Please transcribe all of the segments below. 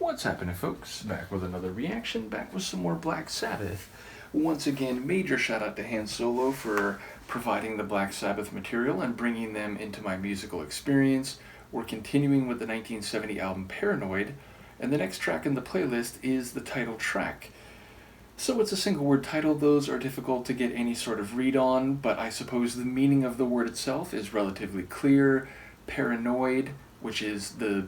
What's happening, folks? Back with another reaction, back with some more Black Sabbath. Once again, major shout out to Han Solo for providing the Black Sabbath material and bringing them into my musical experience. We're continuing with the 1970 album Paranoid, and the next track in the playlist is the title track. So it's a single word title. Those are difficult to get any sort of read on, but I suppose the meaning of the word itself is relatively clear. Paranoid, which is the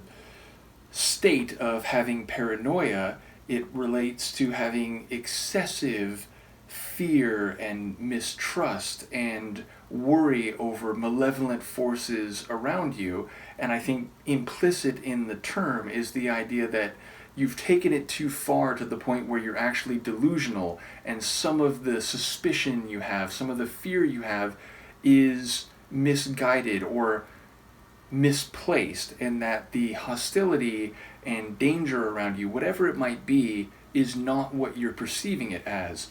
state of having paranoia, it relates to having excessive fear and mistrust and worry over malevolent forces around you. And I think implicit in the term is the idea that you've taken it too far to the point where you're actually delusional, and some of the suspicion you have, some of the fear you have is misguided or misplaced, and that the hostility and danger around you, whatever it might be, is not what you're perceiving it as.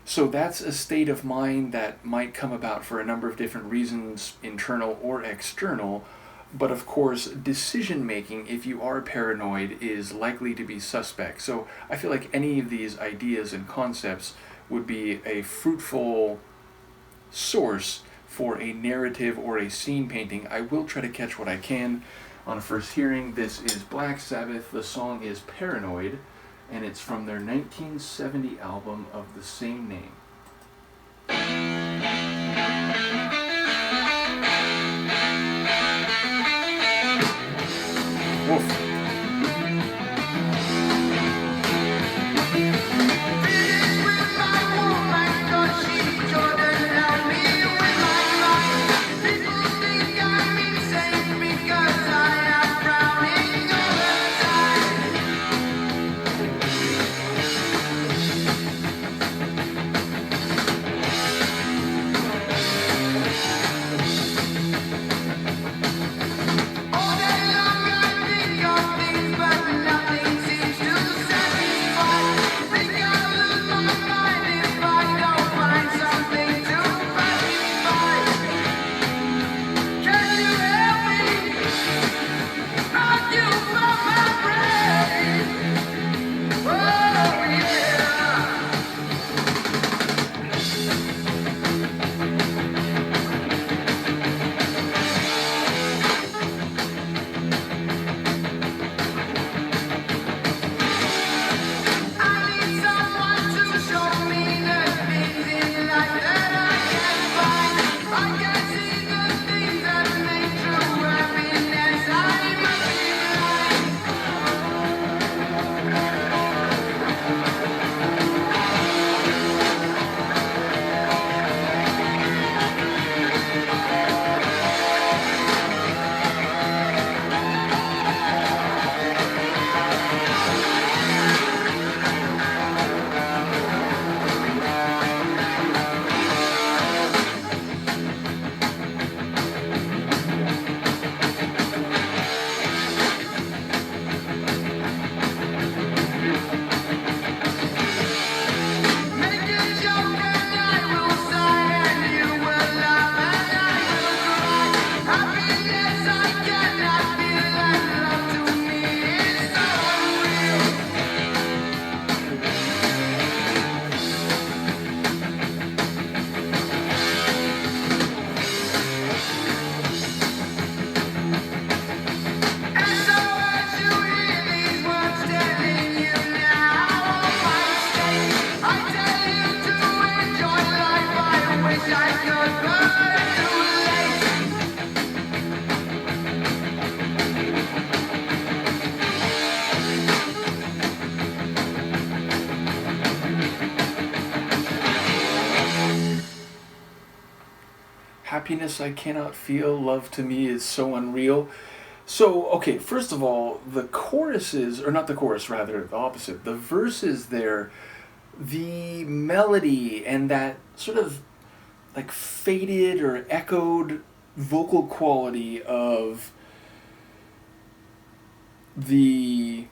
So that's a state of mind that might come about for a number of different reasons, internal or external. But of course, decision making, if you are paranoid, is likely to be suspect. So I feel like any of these ideas and concepts would be a fruitful source for a narrative or a scene painting. I will try to catch what I can on a first hearing. This is Black Sabbath. The song is Paranoid, and it's from their 1970 album of the same name. Woof. Happiness I cannot feel, love to me is so unreal. So, okay, first of all, the choruses, or not the chorus, rather, the opposite, the verses there, the melody and that sort of like faded or echoed vocal quality of the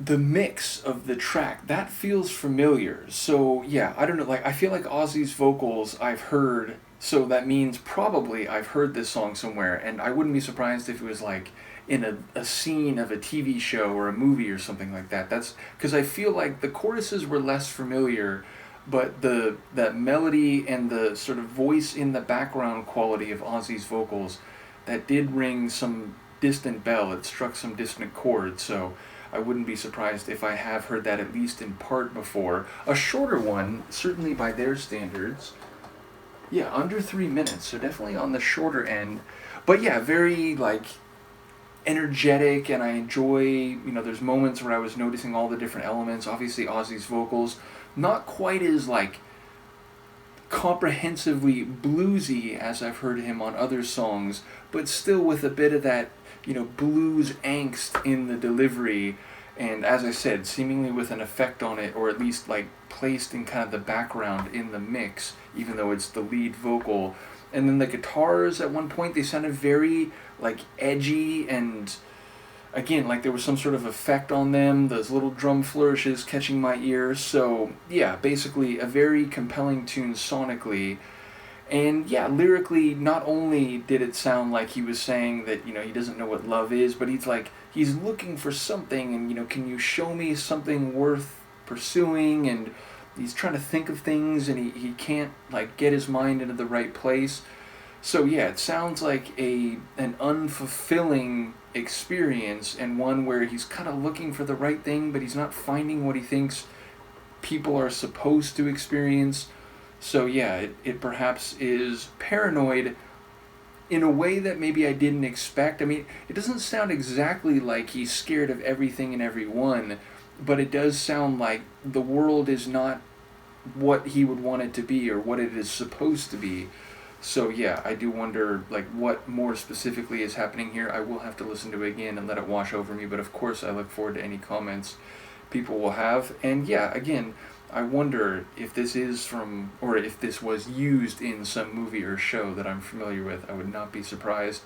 mix of the track, that feels familiar. So yeah, I don't know, like I feel like Ozzy's vocals I've heard, so that means probably I've heard this song somewhere, and I wouldn't be surprised if it was like in a scene of a TV show or a movie or something like that. That's because I feel like the choruses were less familiar, but that melody and the sort of voice in the background quality of Ozzy's vocals, that did ring some distant bell. It struck some distant chord. So I wouldn't be surprised if I have heard that at least in part before. A shorter one, certainly by their standards. Yeah, under 3 minutes, so definitely on the shorter end. But yeah, very like energetic, and I enjoy, there's moments where I was noticing all the different elements. Obviously Ozzy's vocals, not quite as like comprehensively bluesy as I've heard him on other songs, but still with a bit of that, blues angst in the delivery, and as I said, seemingly with an effect on it, or at least like placed in kind of the background in the mix, even though it's the lead vocal. And then the guitars at one point, they sounded very like edgy, and again, like there was some sort of effect on them, those little drum flourishes catching my ears. So yeah, basically a very compelling tune sonically. And yeah, lyrically, not only did it sound like he was saying that, he doesn't know what love is, but he's looking for something, and, can you show me something worth pursuing? And he's trying to think of things, and he can't, like, get his mind into the right place. So yeah, it sounds like an unfulfilling experience, and one where he's kind of looking for the right thing, but he's not finding what he thinks people are supposed to experience. So yeah, it perhaps is paranoid in a way that maybe I didn't expect. I mean, it doesn't sound exactly like he's scared of everything and everyone, but it does sound like the world is not what he would want it to be, or what it is supposed to be. So yeah, I do wonder like what more specifically is happening here. I will have to listen to it again and let it wash over me, but of course I look forward to any comments people will have. And yeah, again, I wonder if this is from, or if this was used in some movie or show that I'm familiar with. I would not be surprised.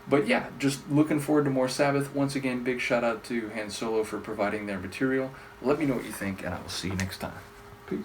But yeah, just looking forward to more Sabbath. Once again, big shout out to Han Solo for providing their material. Let me know what you think, and I will see you next time. Peace.